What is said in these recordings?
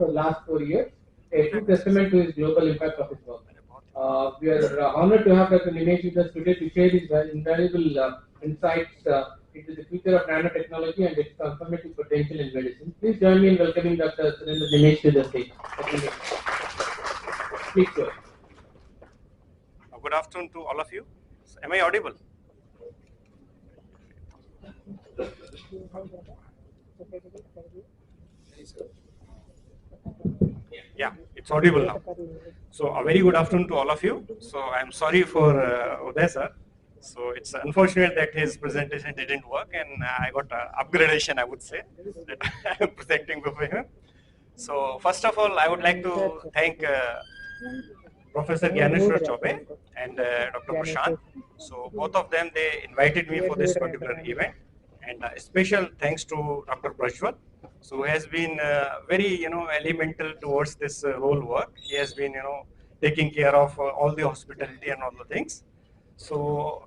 for the last 4 years, a true testament to his global impact of his work. We are honored to have Dr. Nimesh with us today to share his invaluable insights into the future of nanotechnology and its transformative potential in medicine. Please join me in welcoming Dr. Surendra Nimesh to the stage. Please go ahead. Good afternoon to all of you. Am I audible? Yeah, it's audible now. So a very good afternoon to all of you. So I'm sorry for Uday sir. So it's unfortunate that his presentation didn't work and I got upgradation, I would say, that I'm presenting before him. So first of all, I would like to thank Professor Gyaneshwar Chaube and Dr. Prashant. So both of them, they invited me for this particular event, and special thanks to Dr. Prashwat. So who has been very elemental towards this whole work. He has been taking care of all the hospitality and all the things. So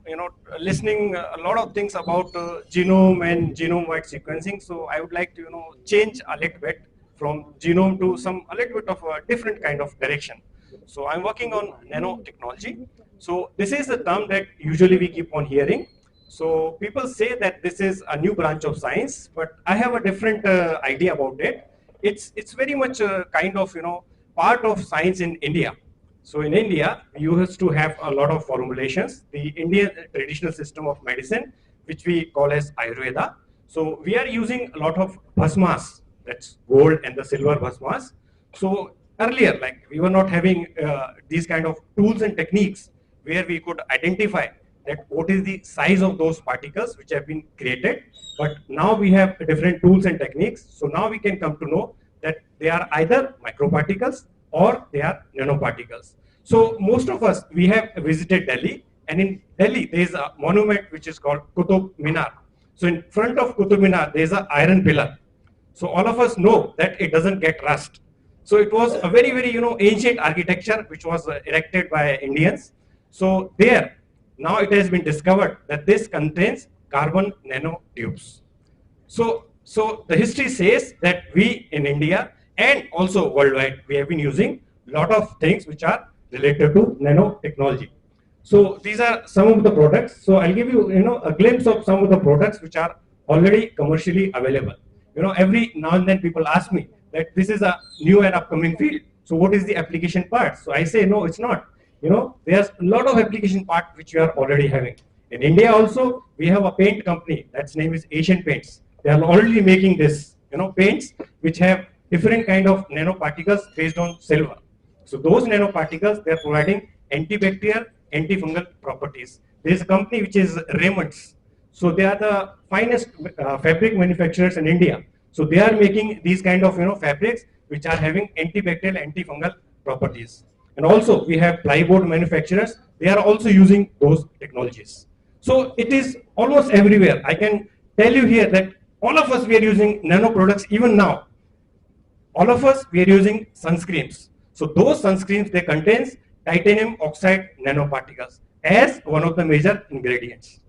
listening a lot of things about genome and genome-wide sequencing. So I would like to change a little bit from genome to a little bit of a different kind of direction. So I'm working on nanotechnology. So this is a term that usually we keep on hearing. So people say that this is a new branch of science, but I have a different idea about it. It's very much a kind of part of science in India. So in India, you used to have a lot of formulations. The Indian traditional system of medicine, which we call as Ayurveda. So we are using a lot of bhasmas, that's gold and the silver bhasmas. So earlier, like we were not having these kind of tools and techniques where we could identify that what is the size of those particles which have been created. But now we have different tools and techniques. So now we can come to know that they are either microparticles or they are nanoparticles. So most of us, we have visited Delhi, and in Delhi there is a monument which is called Qutub Minar. So in front of Qutub Minar there is an iron pillar. So all of us know that it doesn't get rust. So it was a very ancient architecture which was erected by Indians. So there, now it has been discovered that this contains carbon nanotubes. So the history says that we in India and also worldwide, we have been using a lot of things which are related to nanotechnology. So these are some of the products. So I'll give you a glimpse of some of the products which are already commercially available. Every now and then people ask me that this is a new and upcoming field. So what is the application part? So I say no, it's not. There's a lot of application part which we are already having. In India also, we have a paint company that's name is Asian Paints. They are already making this, paints which have different kind of nanoparticles based on silver. So those nanoparticles, they're providing antibacterial, antifungal properties. There is a company which is Raymond's. So they are the finest fabric manufacturers in India. So they are making these kind of fabrics which are having antibacterial, antifungal properties. And also we have plywood manufacturers. They are also using those technologies. So it is almost everywhere. I can tell you here that all of us, we are using nano products even now. All of us, we are using sunscreens. So those sunscreens, they contain titanium oxide nanoparticles as one of the major ingredients.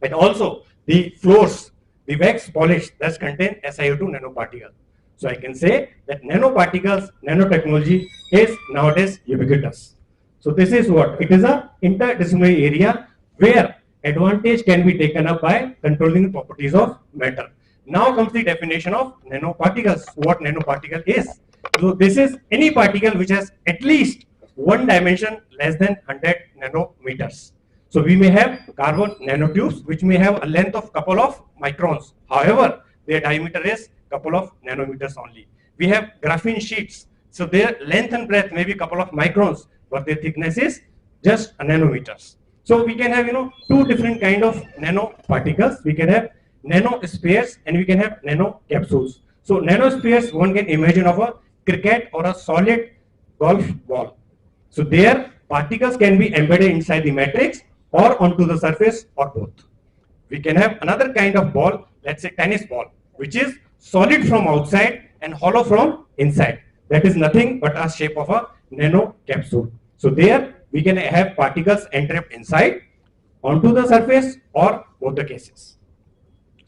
And also the floors, the wax polish, that contain SiO2 nanoparticle. So I can say that nanoparticles, nanotechnology is nowadays ubiquitous. So this is what? It is an interdisciplinary area where advantage can be taken up by controlling the properties of matter. Now comes the definition of nanoparticles. What nanoparticle is? So this is any particle which has at least one dimension less than 100 nanometers. So we may have carbon nanotubes which may have a length of couple of microns. However, their diameter is couple of nanometers only. We have graphene sheets. So their length and breadth may be couple of microns, but their thickness is just a nanometers. So we can have two different kind of nanoparticles. We can have nanospheres and we can have nanocapsules. So nanospheres, one can imagine of a cricket or a solid golf ball. So their particles can be embedded inside the matrix or onto the surface or both. We can have another kind of ball, let's say tennis ball, which is solid from outside and hollow from inside. That is nothing but a shape of a nano capsule. So there we can have particles entrapped inside, onto the surface, or both the cases.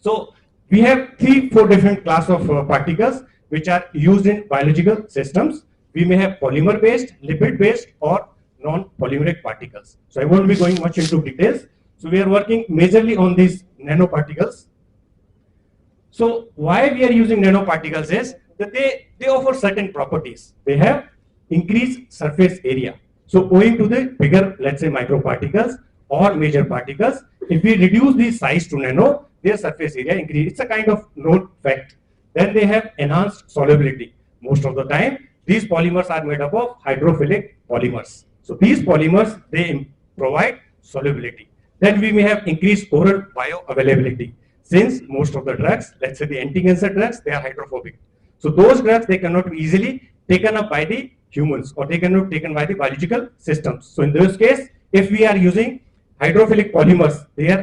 So we have 3-4 different class of particles which are used in biological systems. We may have polymer-based, lipid-based, or non-polymeric particles. So I won't be going much into details. So we are working majorly on these nanoparticles. So why we are using nanoparticles is that they offer certain properties. They have increased surface area. So owing to the bigger, let's say, microparticles or major particles, if we reduce the size to nano, their surface area increase. It's a kind of known fact. Then they have enhanced solubility. Most of the time, these polymers are made up of hydrophilic polymers. So these polymers, they provide solubility. Then we may have increased oral bioavailability. Since most of the drugs, let's say the anti-cancer drugs, they are hydrophobic. So those drugs, they cannot be easily taken up by the humans, or they cannot be taken by the biological systems. So in this case, if we are using hydrophilic polymers, their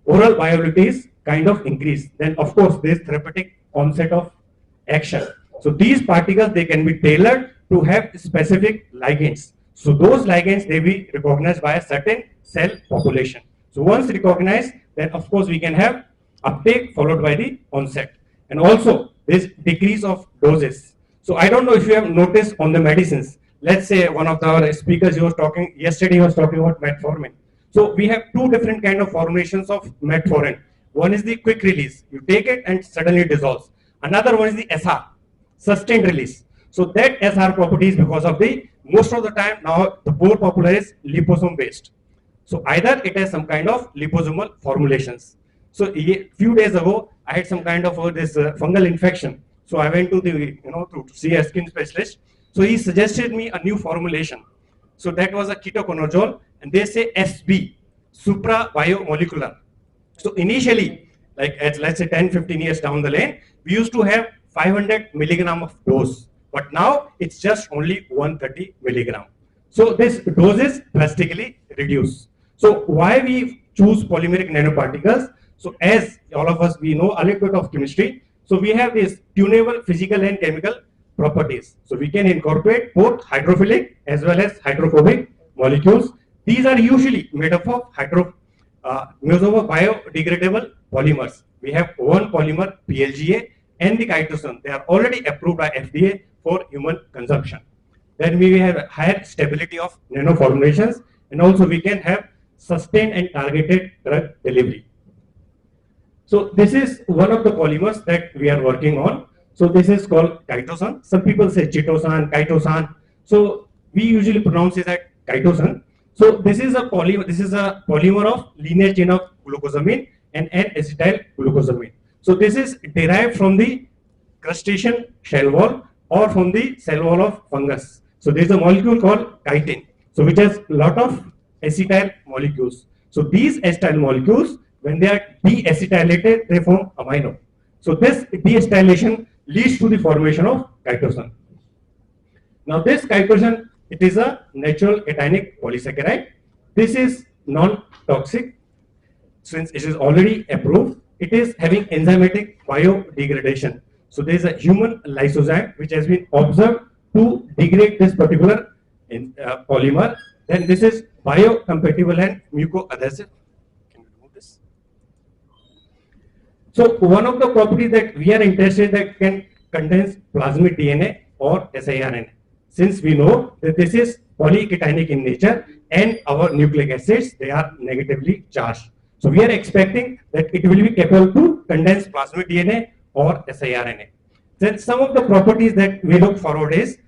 oral bioavailability is kind of increased. Then of course, there is therapeutic onset of action. So these particles, they can be tailored to have specific ligands. So those ligands, they be recognized by a certain cell population. So once recognized, then of course we can have uptake followed by the onset. And also this decrease of doses. So I don't know if you have noticed on the medicines. Let's say one of our speakers, he was talking yesterday, he was talking about metformin. So we have two different kind of formulations of metformin. One is the quick release. You take it and suddenly it dissolves. Another one is the SR, sustained release. So that SR property is because of the, most of the time now the more popular is liposome based. So either it has some kind of liposomal formulations. So a few days ago, I had some kind of this fungal infection. So I went to the, to see a skin specialist. So he suggested me a new formulation. So that was a ketoconazole, and they say SB, supra biomolecular. So initially, like at let's say 10-15 years down the lane, we used to have 500 milligram of dose, but now it's just only 130 milligram. So this dose is drastically reduced. So why we choose polymeric nanoparticles? So as all of us, we know a little bit of chemistry. So we have these tunable physical and chemical properties. So we can incorporate both hydrophilic as well as hydrophobic molecules. These are usually made up of biodegradable polymers. We have one polymer, PLGA, and the chitosan. They are already approved by FDA for human consumption. Then we have higher stability of nanoformulations, and also we can have sustained and targeted drug delivery. So this is one of the polymers that we are working on. So this is called chitosan. Some people say chitosan, chitosan. So we usually pronounce it as chitosan. So this is a polymer. This is a polymer of linear chain of glucosamine and N-acetyl glucosamine. So this is derived from the crustacean shell wall or from the cell wall of fungus. So there is a molecule called chitin. So which has a lot of acetyl molecules. So these acetyl molecules, when they are deacetylated, they form amino. So this deacetylation leads to the formation of chitosan. Now this chitosan, it is a natural cationic polysaccharide. This is non-toxic since it is already approved. It is having enzymatic biodegradation. So there is a human lysozyme which has been observed to degrade this particular polymer. Then this is biocompatible and mucoadhesive. Can you remove this? So one of the properties that we are interested in that can contains plasmid DNA or siRNA. Since we know that this is polyketinic in nature and our nucleic acids, they are negatively charged. So we are expecting that it will be capable to condense plasmid DNA or siRNA. Then some of the properties that we look forward is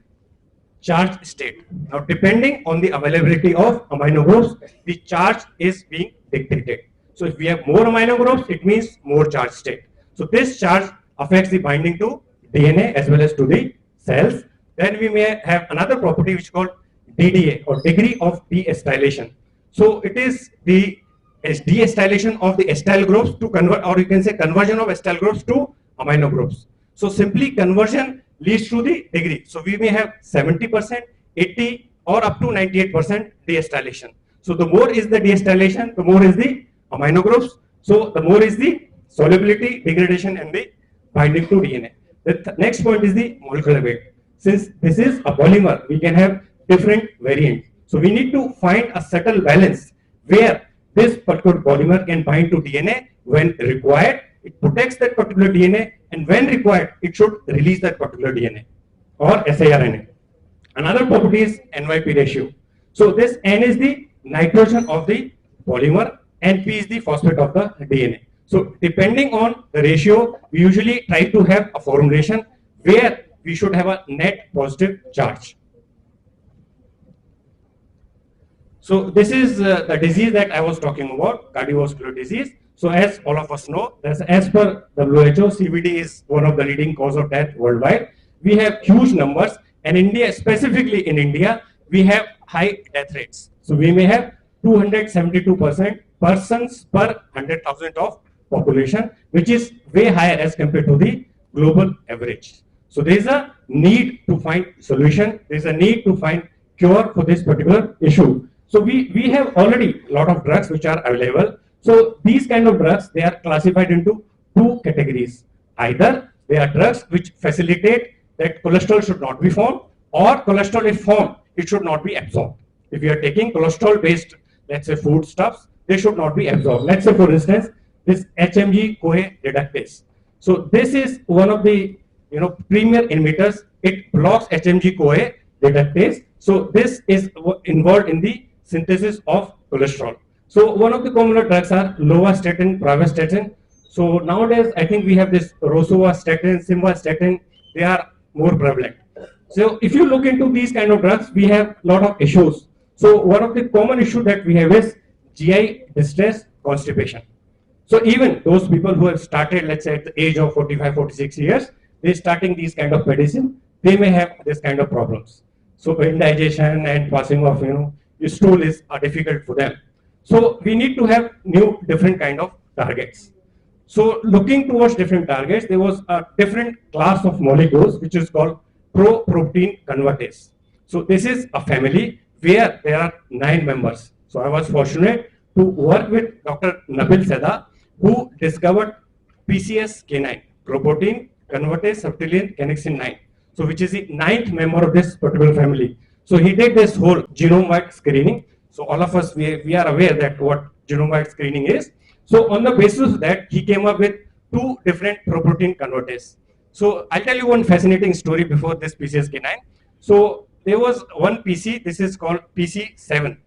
charge state. Now depending on the availability of amino groups, the charge is being dictated. So if we have more amino groups, it means more charge state. So this charge affects the binding to DNA as well as to the cells. Then we may have another property which is called DDA or degree of deacetylation. So it is the deacetylation of the acetyl groups to convert, or you can say conversion of acetyl groups to amino groups. So simply conversion leads to the degree. So we may have 70%, 80 or up to 98% deacetylation. So the more is the deacetylation, the more is the amino groups. So the more is the solubility, degradation and the binding to DNA. The next point is the molecular weight. Since this is a polymer, we can have different variants. So we need to find a subtle balance where this particular polymer can bind to DNA when required. it protects that particular DNA, and when required, it should release that particular DNA or siRNA. Another property is NYP ratio. So this N is the nitrogen of the polymer and P is the phosphate of the DNA. So depending on the ratio, we usually try to have a formulation where we should have a net positive charge. So this is the disease that I was talking about, cardiovascular disease. So as all of us know, as per WHO, CVD is one of the leading cause of death worldwide. We have huge numbers, and India, specifically in India, we have high death rates. So we may have 272% persons per 100,000 of population, which is way higher as compared to the global average. So there is a need to find solution. There is a need to find cure for this particular issue. So we have already a lot of drugs which are available. So these kind of drugs, they are classified into two categories. Either they are drugs which facilitate that cholesterol should not be formed, or cholesterol is formed, it should not be absorbed. If you are taking cholesterol based, let's say foodstuffs, they should not be absorbed. Let's say for instance, this HMG-CoA reductase. So this is one of the premier inhibitors. It blocks HMG-CoA reductase. So this is involved in the synthesis of cholesterol. So one of the common drugs are lovastatin, pravastatin. So nowadays, I think we have this rosuvastatin, simvastatin. They are more prevalent. So if you look into these kind of drugs, we have a lot of issues. So one of the common issue that we have is GI distress, constipation. So even those people who have started, let's say at the age of 45, 46 years, they're starting these kind of medicine, they may have this kind of problems. So indigestion and passing of, your stool is difficult for them. So we need to have new different kind of targets. So looking towards different targets, there was a different class of molecules which is called pro-protein convertase. So this is a family where there are 9 members. So I was fortunate to work with Dr. Nabil Seda, who discovered PCSK9, proprotein convertase subtiliin connexin 9. So which is the 9th member of this particular family. So he did this whole genome-wide screening. So all of us, we are aware that what genome-wide screening is. So on the basis of that, he came up with 2 different proprotein convertase. So I'll tell you one fascinating story before this PCSK9. So there was one PC, this is called PC7.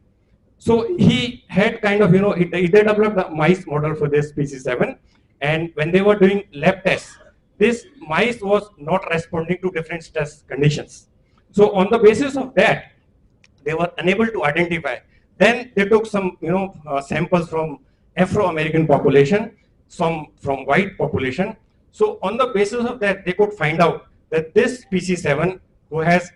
So he had kind of, he developed a mice model for this PC7. And when they were doing lab tests, this mice was not responding to different stress conditions. So on the basis of that, they were unable to identify. Then they took some, samples from Afro-American population, some from white population. So on the basis of that, they could find out that this PC7 who has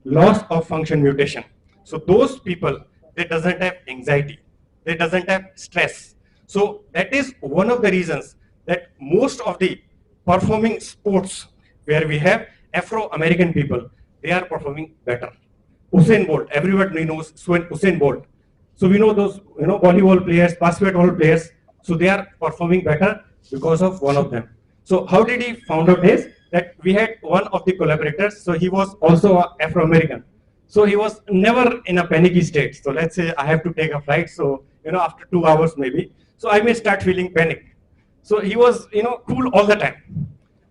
loss of function mutation. So those people, they doesn't have anxiety, they doesn't have stress. So that is one of the reasons that most of the performing sports where we have Afro-American people, they are performing better. Usain Bolt, everybody knows Usain Bolt. So we know those, volleyball players, basketball players. So they are performing better because of one of them. So how did he found out this? That we had one of the collaborators. So he was also Afro-American. So he was never in a panicky state. So let's say I have to take a flight. So, after 2 hours maybe. So I may start feeling panic. So he was, cool all the time.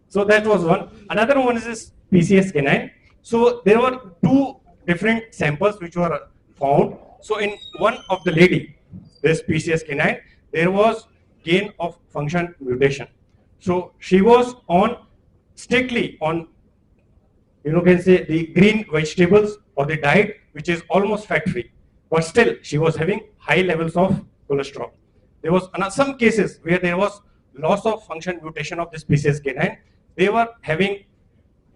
So that was one. Another one is this PCSK9. So there were 2 different samples which were found. So in one of the lady, this PCSK9, there was gain of function mutation. So she was on strictly on, can say the green vegetables or the diet, which is almost fat-free, but still she was having high levels of cholesterol. There was some cases where there was loss of function mutation of this PCSK9. They were having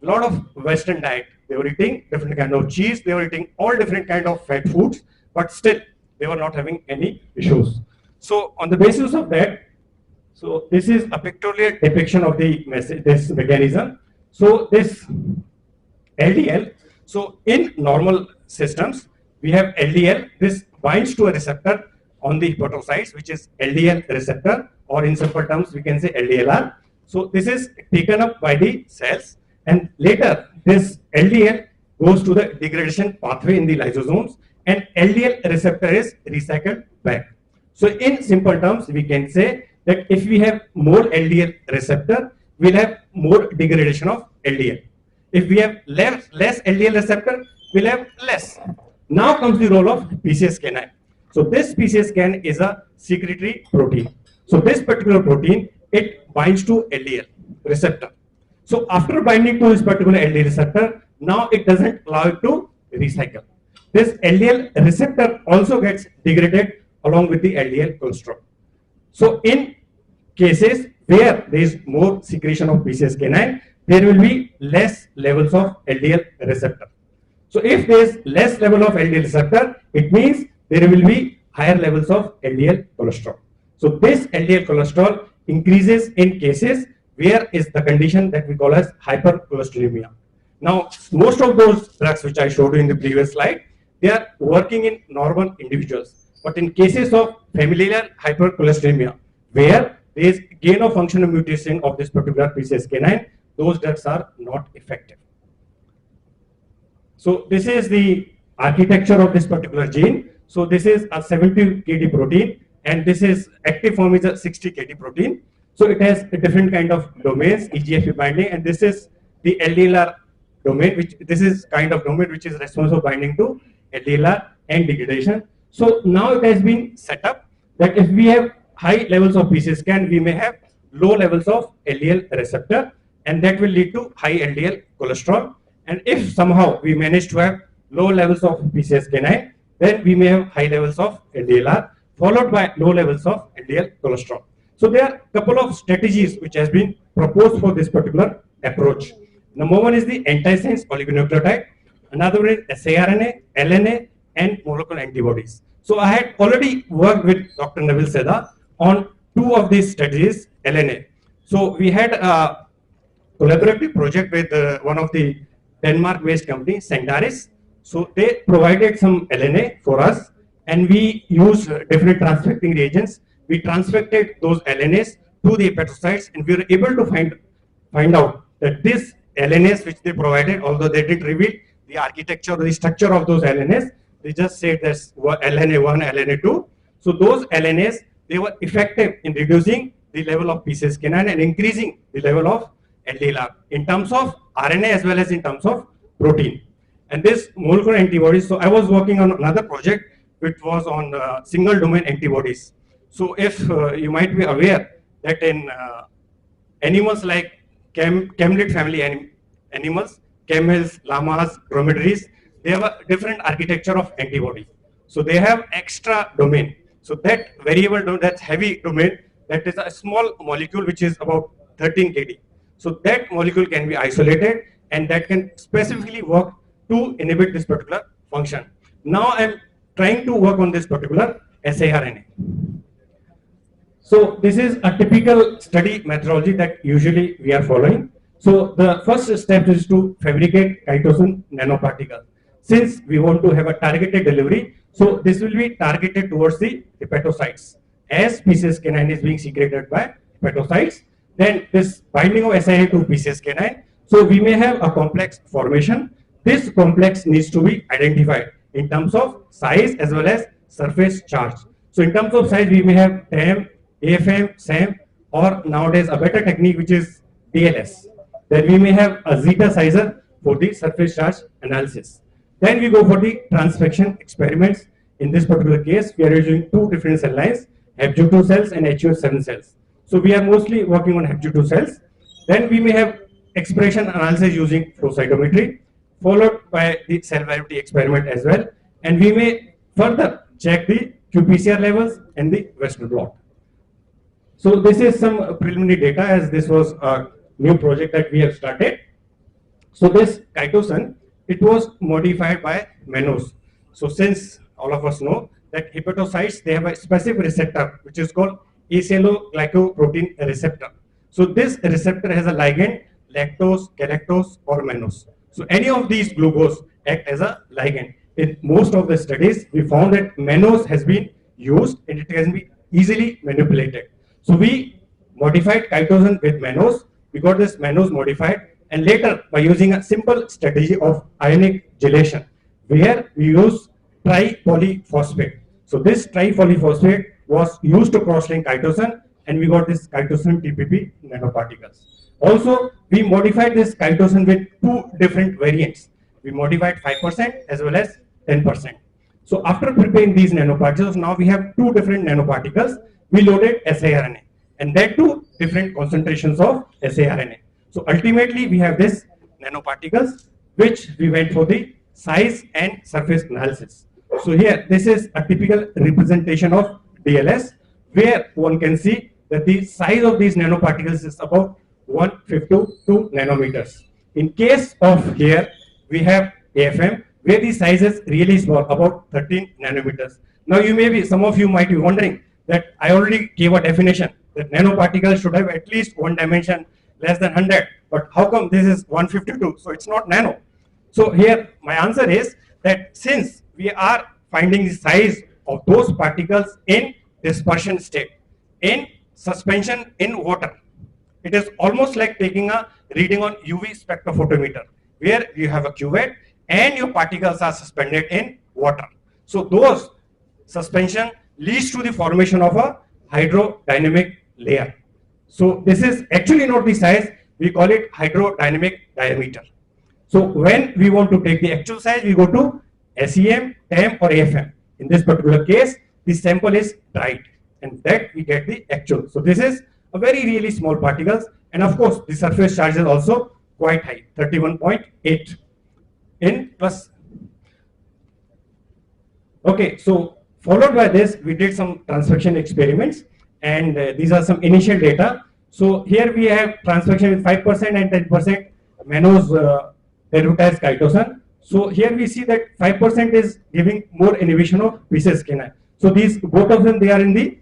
a lot of Western diet. They were eating different kind of cheese. They were eating all different kind of fat foods, but still they were not having any issues. So on the basis of that, so this is a pictorial depiction of the this mechanism. So this LDL, so in normal systems, we have LDL. This binds to a receptor on the hepatocytes, which is LDL receptor, or in simple terms, we can say LDLR. So this is taken up by the cells, and later this LDL goes to the degradation pathway in the lysosomes, and LDL receptor is recycled back. So in simple terms, we can say that if we have more LDL receptor, we'll have more degradation of LDL. If we have less LDL receptor, we'll have less. Now comes the role of PCSK9. So this PCSK9 is a secretory protein. So this particular protein, it binds to LDL receptor. So after binding to this particular LDL receptor, now it doesn't allow it to recycle. This LDL receptor also gets degraded along with the LDL cholesterol. So in cases where there is more secretion of PCSK9, there will be less levels of LDL receptor. So if there is less level of LDL receptor, it means there will be higher levels of LDL cholesterol. So this LDL cholesterol increases in cases where is the condition that we call as hypercholesterolemia. Now, most of those drugs which I showed you in the previous slide, they are working in normal individuals. But in cases of familial hypercholesterolemia, where there is gain of function and mutation of this particular PCSK9, those drugs are not effective. So this is the architecture of this particular gene. So this is a 70 kD protein, and this is active form is a 60 kD protein. So it has a different kind of domains, EGFP binding, and this is the LDLR domain, which this is kind of domain which is responsible for binding to LDLR and degradation. So now it has been set up that if we have high levels of PCSK9, we may have low levels of LDL receptor, and that will lead to high LDL cholesterol. And if somehow we manage to have low levels of PCSK9, then we may have high levels of LDLR followed by low levels of LDL cholesterol. So there are a couple of strategies which has been proposed for this particular approach. Number one is the antisense oligonucleotide. Another one is siRNA, LNA, and monoclonal antibodies. So I had already worked with Dr. Nabil Seda on two of these strategies, LNA. So we had a collaborative project with one of the Denmark-based company, Sandaris. So they provided some LNA for us, and we used different transfecting reagents. We transfected those LNAs to the hepatocytes, and we were able to find out that this LNAs which they provided, although they didn't reveal the architecture or the structure of those LNAs, they just said there's LNA1, LNA2. So those LNAs, they were effective in reducing the level of PCSK9 and increasing the level of LDLR in terms of RNA as well as in terms of protein. And this molecular antibodies, so I was working on another project which was on single domain antibodies. So if you might be aware that in animals like camelid family animals, camels, llamas, dromedaries, they have a different architecture of antibody. So they have extra domain. So that variable domain, that's heavy domain, that is a small molecule which is about 13 kD. So that molecule can be isolated, and that can specifically work to inhibit this particular function. Now I'm trying to work on this particular siRNA. So this is a typical study methodology that usually we are following. So the first step is to fabricate chitosan nanoparticle. Since we want to have a targeted delivery, so this will be targeted towards the hepatocytes. As PCSK9 is being secreted by hepatocytes, then this binding of siRNA to PCSK9, so we may have a complex formation. This complex needs to be identified in terms of size as well as surface charge. So in terms of size, we may have TAM, AFM, SAM, or nowadays a better technique which is DLS. Then we may have a zeta sizer for the surface charge analysis. Then we go for the transfection experiments. In this particular case, we are using two different cell lines, HepG2 cells and HUF7 cells. So we are mostly working on HepG2 cells. Then we may have expression analysis using flow cytometry, followed by the cell variability experiment as well. And we may further check the qPCR levels and the Western blot. So this is some preliminary data, as this was a new project that we have started. So this chitosan, it was modified by Manos. So since all of us know that hepatocytes, they have a specific receptor which is called acylglycoprotein receptor. So this receptor has a ligand, lactose, galactose, or mannose. So any of these glucose act as a ligand. In most of the studies, we found that mannose has been used and it can be easily manipulated. So we modified chitosan with mannose. We got this mannose modified, and later by using a simple strategy of ionic gelation, where we use tripolyphosphate. So this tripolyphosphate was used to cross-link chitosan and we got this chitosan TPP nanoparticles. Also, we modified this chitosan with two different variants. We modified 5% as well as 10%. So after preparing these nanoparticles, now we have two different nanoparticles. We loaded siRNA, and that two different concentrations of siRNA. So ultimately, we have this nanoparticles, which we went for the size and surface analysis. So here, this is a typical representation of DLS, where one can see that the size of these nanoparticles is about 152 nanometers. In case of here, we have AFM, where the size is really small, about 13 nanometers. Now some of you might be wondering that I already gave a definition that nanoparticles should have at least one dimension less than 100, but how come this is 152? So it's not nano. So here my answer is that since we are finding the size of those particles in dispersion state, in suspension in water, it is almost like taking a reading on UV spectrophotometer, where you have a cuvette and your particles are suspended in water. So those suspension leads to the formation of a hydrodynamic layer. So this is actually not the size, we call it hydrodynamic diameter. So when we want to take the actual size, we go to SEM, TEM or AFM. In this particular case, the sample is dried, and that we get the actual. So this is a very really small particles, and of course the surface charge is also quite high, 31.8 in plus. Okay, so followed by this, we did some transfection experiments, and these are some initial data. So here we have transfection with 5% and 10% mannose derivatized chitosan. So here we see that 5% is giving more inhibition of PCSK9. So these both of them, they are in the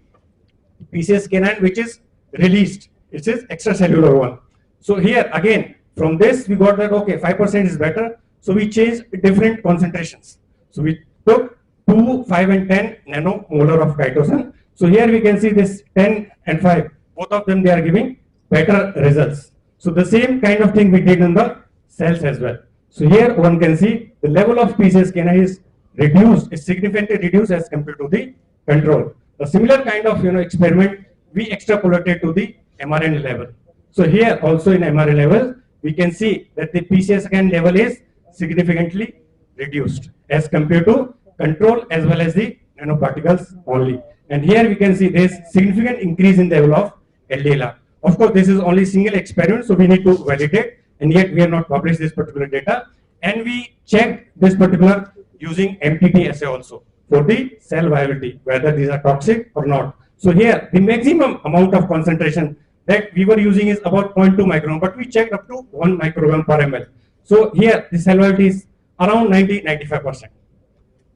PCSK9 which is released. It is extracellular one. So here again from this we got that okay, 5% is better. So we changed different concentrations. So we took 2, 5 and 10 nanomolar of chitosan. So here we can see this 10 and 5, both of them they are giving better results. So the same kind of thing we did in the cells as well. So here one can see the level of PCSK9 is reduced, is significantly reduced as compared to the control. A similar kind of experiment we extrapolated to the mRNA level. So here also in mRNA level we can see that the PCSK9 level is significantly reduced as compared to control as well as the nanoparticles only. And here we can see there is significant increase in the level of LDLR. Of course, this is only single experiment, so we need to validate, and yet we have not published this particular data. And we checked this particular using MTT assay also for the cell viability, whether these are toxic or not. So here the maximum amount of concentration that we were using is about 0.2 microgram, but we checked up to 1 microgram per ml. So here the cell viability is around 90-95%.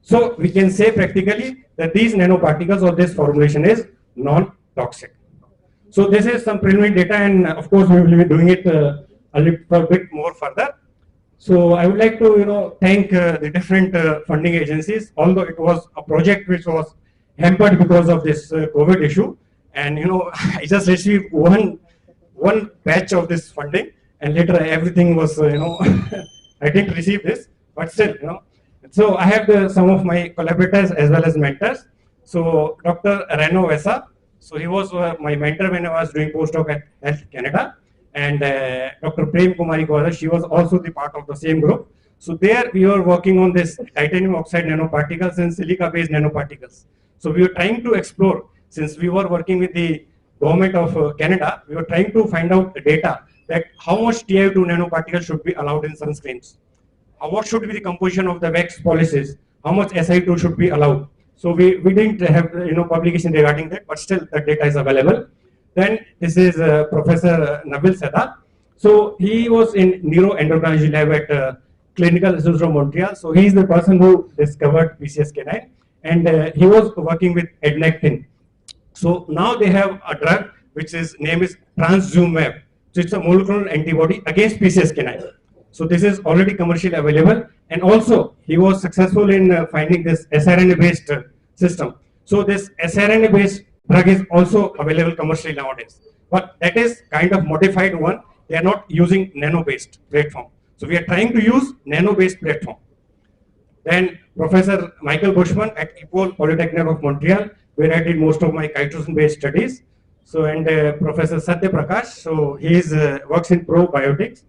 So we can say practically that these nanoparticles or this formulation is non-toxic. So this is some preliminary data, and of course we will be doing it a little bit more further. So I would like to thank the different funding agencies, although it was a project which was hampered because of this COVID issue, and I just received one batch of this funding, and later everything was I didn't receive this, but still So I have some of my collaborators as well as mentors. So Dr. Reno Vesa, so he was my mentor when I was doing postdoc at Health Canada, and Dr. Prem Kumari Gaura, she was also the part of the same group. So there we were working on this titanium oxide nanoparticles and silica based nanoparticles. So we were trying to explore, since we were working with the government of Canada, we were trying to find out the data that how much TiO2 nanoparticles should be allowed in sunscreens. What should be the composition of the wax policies? How much Si2 should be allowed? So we didn't have publication regarding that, but still the data is available. Then this is Professor Nabil Seda. So he was in neuroendocrinology lab at Clinical Institute of Montreal. So he is the person who discovered PCSK9, and he was working with adnectin. So now they have a drug which name is Transumab. So it's a monoclonal antibody against PCSK9. So this is already commercially available, and also he was successful in finding this siRNA based system. So this siRNA based drug is also available commercially nowadays, but that is kind of modified one. They are not using nano based platform. So we are trying to use nano based platform. Then Professor Michael Bushman at Epole Polytechnic of Montreal, where I did most of my chitosan based studies. So and Professor Satya Prakash, so he is works in probiotics.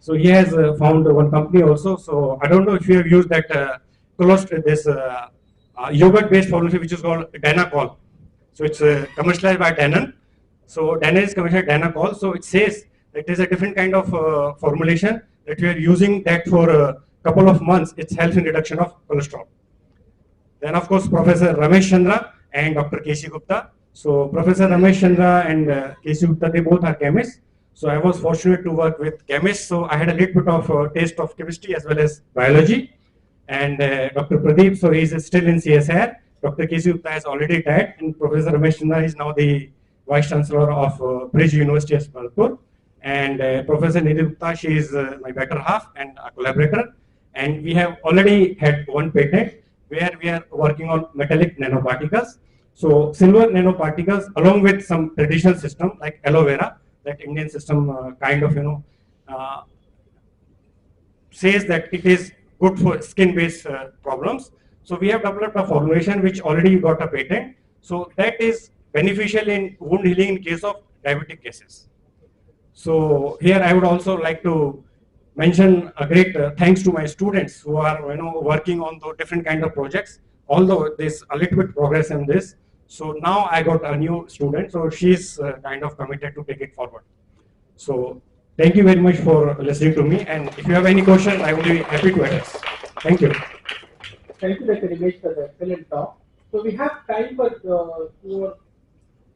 So he has found one company also. So I don't know if you have used that this yogurt-based formulation which is called Danacol. So it's commercialized by Danone. So Danone is commercialized Danacol. So it says that it is a different kind of formulation that we are using that for a couple of months. It helps in reduction of cholesterol. Then of course Professor Ramesh Chandra and Dr. KC Gupta. So Professor Ramesh Chandra and KC Gupta, they both are chemists. So I was fortunate to work with chemists. So I had a little bit of taste of chemistry as well as biology. And Dr. Pradeep, so he is still in CSIR. Dr. KC Gupta has already retired, and Professor Ramesh Chandra is now the Vice Chancellor of Bridge University at Balpur. And Professor Nidhi Gupta, she is my better half and a collaborator. And we have already had one patent where we are working on metallic nanoparticles. So silver nanoparticles along with some traditional system like aloe vera, that Indian system kind of, says that it is good for skin-based problems. So we have developed a formulation which already got a patent. So that is beneficial in wound healing in case of diabetic cases. So here I would also like to mention a great thanks to my students who are working on the different kind of projects. Although there's a little bit progress in this, so now I got a new student, so she's kind of committed to take it forward. So thank you very much for listening to me, and if you have any questions, I will be happy to address. Thank you. Thank you, Dr. Nimesh, for the excellent talk. So we have time for two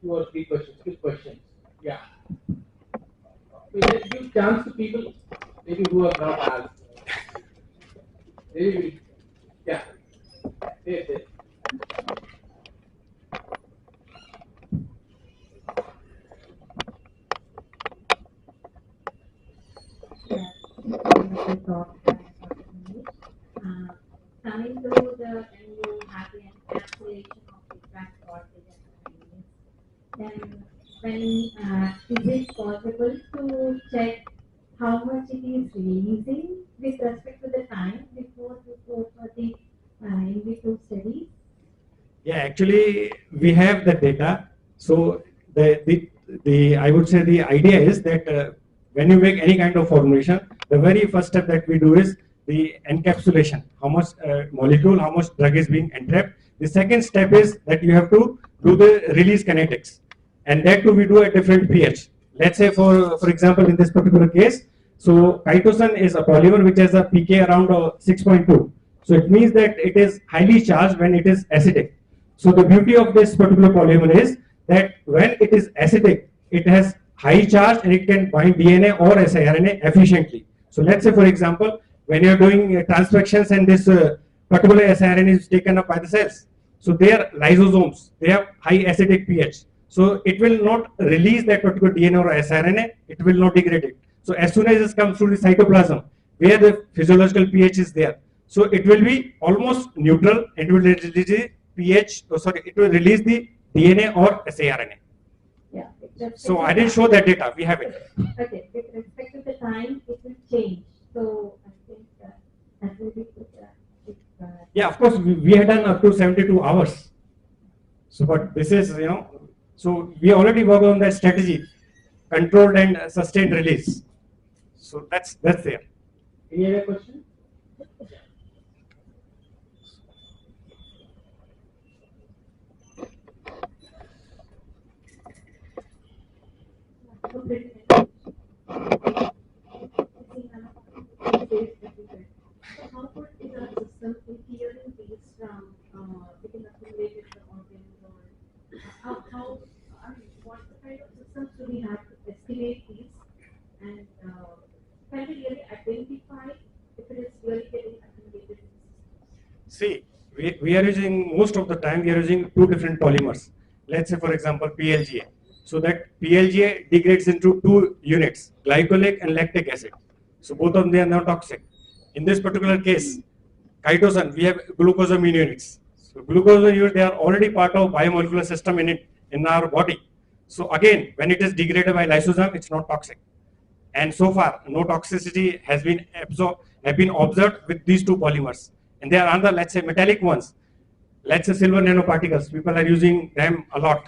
or three questions, quick questions. Yeah. So let's give chance to people maybe who have not asked. Maybe, yeah. Yes, yes. Coming to the when you have the encapsulation of the fat cortical, then when is it possible to check how much it is releasing with respect to the time before you go for the in vitro studies? Yeah, actually we have the data. So the I would say the idea is that when you make any kind of formulation, the very first step that we do is the encapsulation, how much molecule, how much drug is being entrapped. The second step is that you have to do the release kinetics, and that too we do at different pH. Let's say for example in this particular case, so chitosan is a polymer which has a pK around 6.2. So it means that it is highly charged when it is acidic. So the beauty of this particular polymer is that when it is acidic, it has high charge and it can bind DNA or siRNA efficiently. So let's say for example, when you are doing transfections and this particular siRNA is taken up by the cells, so they are lysosomes, they have high acidic pH. So it will not release that particular DNA or siRNA, it will not degrade it. So as soon as it comes through the cytoplasm, where the physiological pH is there, so it will be almost neutral, it will release the pH, it will release the DNA or siRNA. Yeah. So I didn't show that data, we have it. Okay, with respect to the time, it will change. So I think that will be good. Yeah, of course, we had done up to 72 hours. So, but this is, so we already worked on that strategy, controlled and sustained release. So that's there. Any other question? How good is our system in clearing these from getting accumulated in the organs, or what kind of systems do we have to estimate these, and can we really identify if it is really getting accumulated in the system? See, we are using, most of the time, we are using two different polymers. Let's say, for example, PLGA. So that PLGA degrades into two units, glycolic and lactic acid. So both of them are not toxic. In this particular case, chitosan, we have glucosamine units. So glucosamine units, they are already part of biomolecular system in our body. So again, when it is degraded by lysosome, it's not toxic. And so far, no toxicity has been observed with these two polymers. And there are other, let's say, metallic ones. Let's say silver nanoparticles. People are using them a lot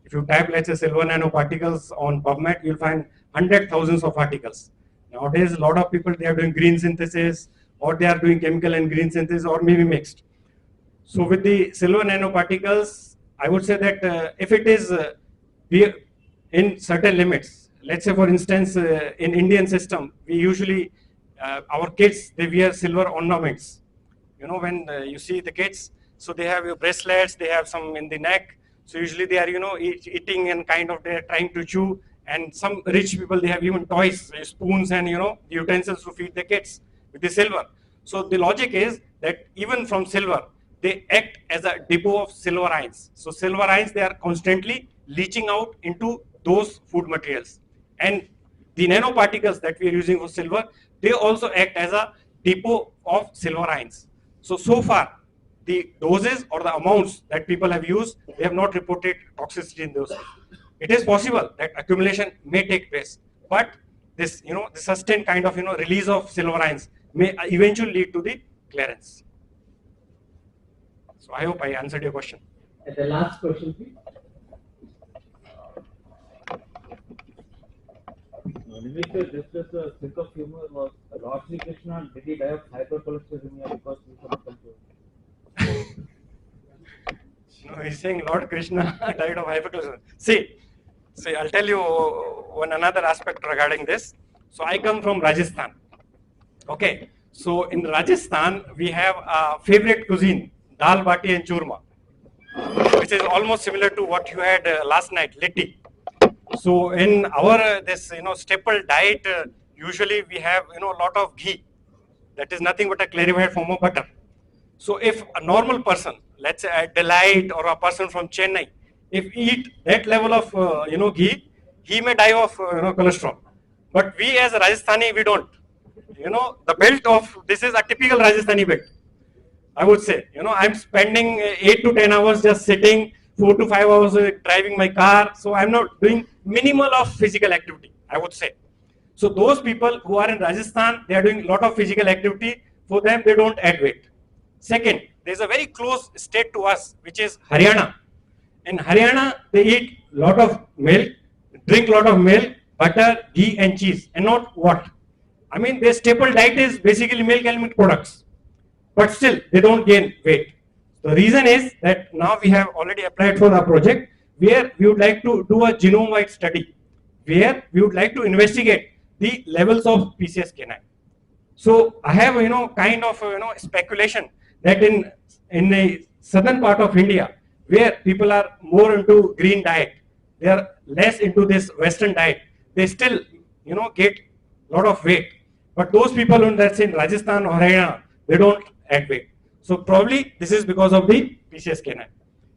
If you type, let's say, silver nanoparticles on PubMed, you'll find hundred thousands of articles. Nowadays, a lot of people, they are doing green synthesis, or they are doing chemical and green synthesis, or maybe mixed. So with the silver nanoparticles, I would say that if it is in certain limits, let's say for instance, in Indian system, we usually, our kids, they wear silver ornaments. You know, when you see the kids, so they have your bracelets, they have some in the neck. So usually they are, you know, eating and kind of they're trying to chew. And some rich people, they have even toys, spoons and, you know, utensils to feed the kids with the silver. So the logic is that even from silver, they act as a depot of silver ions. So silver ions, they are constantly leaching out into those food materials. And the nanoparticles that we are using for silver, they also act as a depot of silver ions. So far, the doses or the amounts that people have used, they have not reported toxicity in those. It is possible that accumulation may take place, but this, you know, the sustained kind of, you know, release of silver ions may eventually lead to the clearance. So I hope I answered your question. And the last question, please. Nimesh, just as a sense of humor, was Lord Sri Krishna, did he die of hypercholesterolemia because he cannot control? No, he's saying Lord Krishna died of hypercholesterolemia. See, I'll tell you one another aspect regarding this. So I come from Rajasthan. Okay, so in Rajasthan we have a favorite cuisine, dal bati and churma, which is almost similar to what you had last night, litti. So in our this, you know, staple diet, usually we have, you know, a lot of ghee. That is nothing but a clarified form of butter. So if a normal person, let's say a Delight or a person from Chennai, if eat that level of you know, ghee, he may die of you know, cholesterol. But we as a Rajasthani, we don't. You know, the belt of this is a typical Rajasthani belt. I would say, you know, I'm spending 8 to 10 hours just sitting, 4 to 5 hours driving my car. So I'm not doing minimal of physical activity, I would say. So those people who are in Rajasthan, they are doing a lot of physical activity. For them, they don't add weight. Second, there's a very close state to us, which is Haryana. In Haryana, they eat a lot of milk, drink a lot of milk, butter, ghee and cheese, and not what? I mean, their staple diet is basically milk and milk products. But still, they don't gain weight. The reason is that now we have already applied for a project where we would like to do a genome-wide study, where we would like to investigate the levels of PCSK9. So I have, you know, kind of, you know, speculation that in the southern part of India, where people are more into green diet, they are less into this Western diet, they still, you know, get a lot of weight. But those people in, let's say, in Rajasthan or Haryana, they don't add weight. So probably this is because of the PCSK9.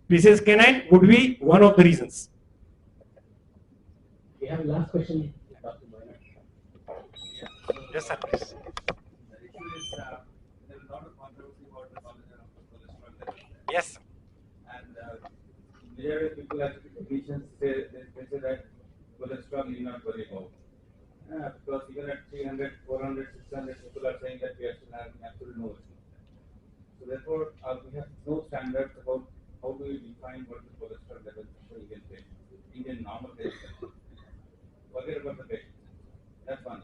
PCSK9 would be one of the reasons. We have last question, Dr. Moyna. Yes, sir, please. The issue is there is a lot of controversy about the cholesterol levels. Yes. And majority of people as clinicians say they say that cholesterol you not worry about. Because even at 300, 400, 600, people are saying that we are still having absolutely no issue. So therefore, we have no standards about how do we define what the cholesterol level for Indian patients, Indian normal patients. Forget about the patients. That's one.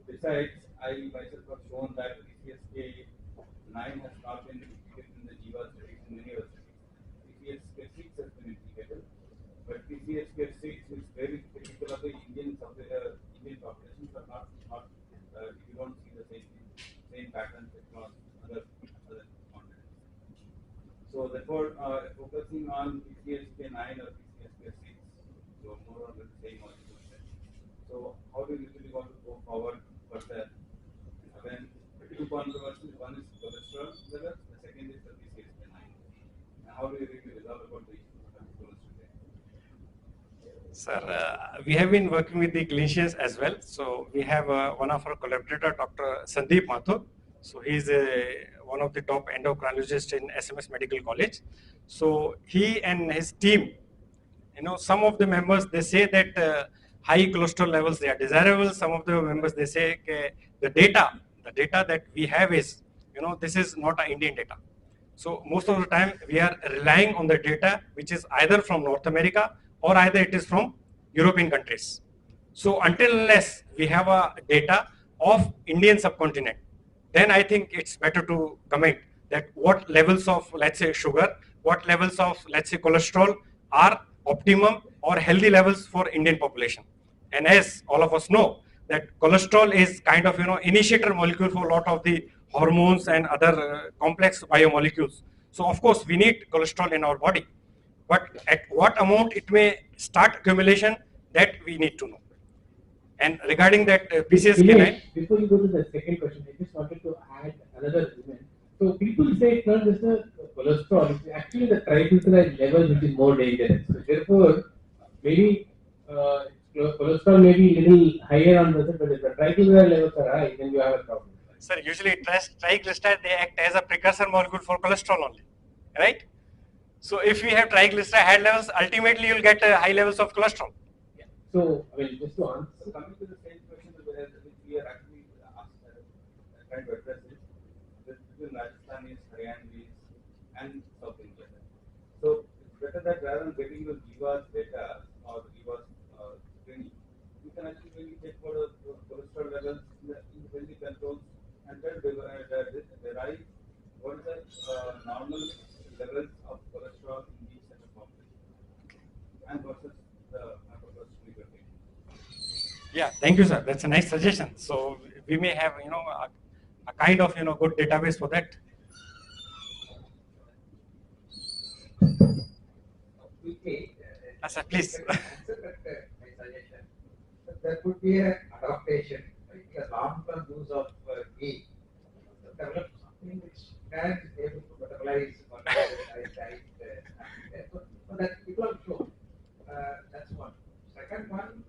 Besides, I myself have shown that PCSK9 has not been indicated in the Jiva studies, in many other studies. PCSK6 has been indicated, but PCSK6 is very typical of the Indian populations are not you don't see the same patterns across other continents. So therefore, focusing on PCSK9 or PCSK6, so more or less the same molecule. So how do you usually want to go forward further? When two controversies, one is cholesterol level, the second is the PCSK9. And how do you really resolve about the issue of cholesterol? Sir, we have been working with the clinicians as well. So we have one of our collaborator, Dr. Sandeep Mathur. So he's one of the top endocrinologists in SMS Medical College. So he and his team, you know, some of the members, they say that high cholesterol levels, they are desirable. Some of the members, they say the data that we have is, you know, this is not an Indian data. So most of the time we are relying on the data which is either from North America or either it is from European countries. So until unless we have a data of Indian subcontinent, then I think it's better to comment that what levels of, let's say, sugar, what levels of, let's say, cholesterol are optimum or healthy levels for Indian population. And as all of us know, that cholesterol is kind of, initiator molecule for a lot of the hormones and other complex biomolecules. So of course we need cholesterol in our body, but at what amount it may start accumulation, that we need to know. And regarding that PCSK9, Nimesh, before you go to the second question, I just wanted to add another element. So people say it's not just the cholesterol, it's actually the triglyceride level which is more dangerous. So therefore, maybe cholesterol may be little higher on the but if the triglyceride levels are high, then you have a problem. sir, usually triglyceride, they act as a precursor molecule for cholesterol only, right? So if we have triglyceride high levels, ultimately you'll get high levels of cholesterol. So, I mean, just to answer. So coming to the same question which we are actually trying to address is between Rajasthanis, Haryanvis, and South India. So it's better that rather than getting the Jiva's data or Jiva's screening, you can actually really check for the cholesterol levels in the healthy controls and then derive what is the normal levels of cholesterol in each set of population and versus the hypercholesterolemia. Yeah, thank you, sir. That's a nice suggestion. So we may have, a kind of, good database for that. Quickly, Sir, please. answer that my suggestion. So there could be an adaptation, like a long-term use of ghee. So develop something which can be able to metabolize what I diet. So that people are shown. That's one. Second one,